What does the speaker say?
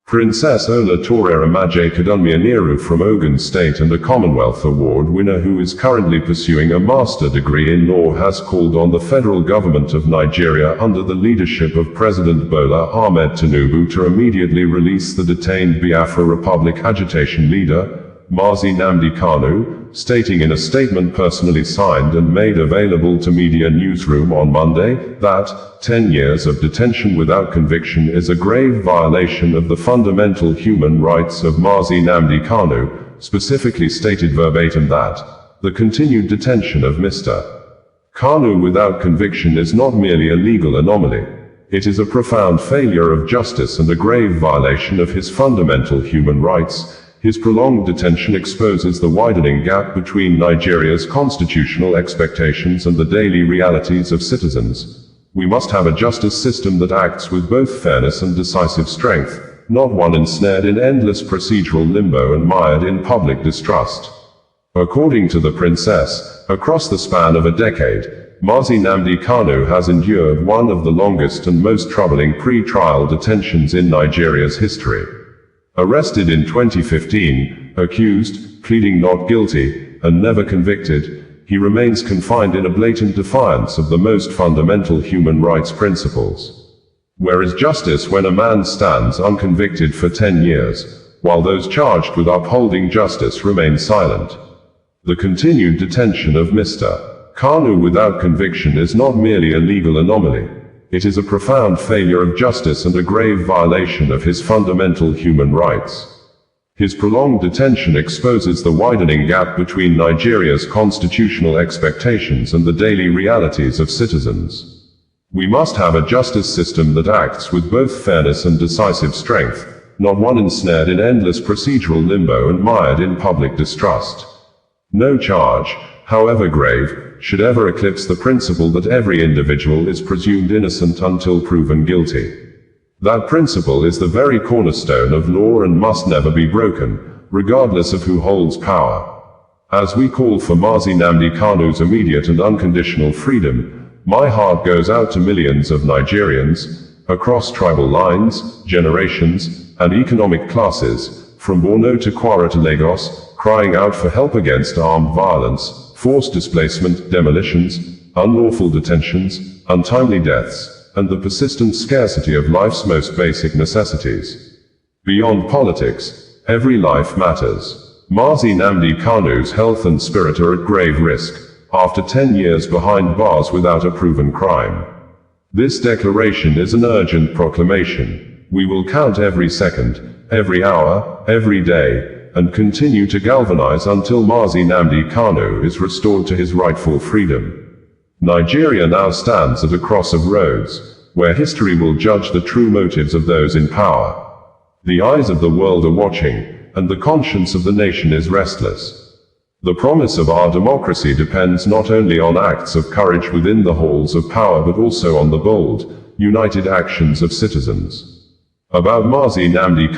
Princess Olatorera Majekodunmi-Oniru from Ogun State and a Commonwealth Award winner who is currently pursuing a master degree in law has called on the federal government of Nigeria under the leadership of President Bola Ahmed Tinubu to immediately release the detained Biafra Republic agitation leader, Mazi Nnamdi Kanu, stating in a statement personally signed and made available to media newsroom on Monday, that 10 years of detention without conviction is a grave violation of the fundamental human rights of Mazi Nnamdi Kanu, specifically stated verbatim that the continued detention of Mr. Kanu without conviction is not merely a legal anomaly. It is a profound failure of justice and a grave violation of his fundamental human rights. His prolonged detention exposes the widening gap between Nigeria's constitutional expectations and the daily realities of citizens. We must have a justice system that acts with both fairness and decisive strength, not one ensnared in endless procedural limbo and mired in public distrust. According to the princess, across the span of a decade, Mazi Nnamdi Kanu has endured one of the longest and most troubling pre-trial detentions in Nigeria's history. Arrested in 2015, accused, pleading not guilty, and never convicted, he remains confined in a blatant defiance of the most fundamental human rights principles. Where is justice when a man stands unconvicted for 10 years, while those charged with upholding justice remain silent? The continued detention of Mr. Kanu without conviction is not merely a legal anomaly. It is a profound failure of justice and a grave violation of his fundamental human rights. His prolonged detention exposes the widening gap between Nigeria's constitutional expectations and the daily realities of citizens. We must have a justice system that acts with both fairness and decisive strength, not one ensnared in endless procedural limbo and mired in public distrust. No charge, however grave, should ever eclipse the principle that every individual is presumed innocent until proven guilty. That principle is the very cornerstone of law and must never be broken, regardless of who holds power. As we call for Mazi Nnamdi Kanu's immediate and unconditional freedom, my heart goes out to millions of Nigerians, across tribal lines, generations, and economic classes, from Borno to Kwara to Lagos, crying out for help against armed violence, forced displacement, demolitions, unlawful detentions, untimely deaths, and the persistent scarcity of life's most basic necessities. Beyond politics, every life matters. Mazi Nnamdi Kanu's health and spirit are at grave risk, after 10 years behind bars without a proven crime. This declaration is an urgent proclamation. We will count every second, every hour, every day, and continue to galvanize until Mazi Nnamdi Kanu is restored to his rightful freedom. Nigeria now stands at a cross of roads, where history will judge the true motives of those in power. The eyes of the world are watching, and the conscience of the nation is restless. The promise of our democracy depends not only on acts of courage within the halls of power but also on the bold, united actions of citizens. About Mazi Nnamdi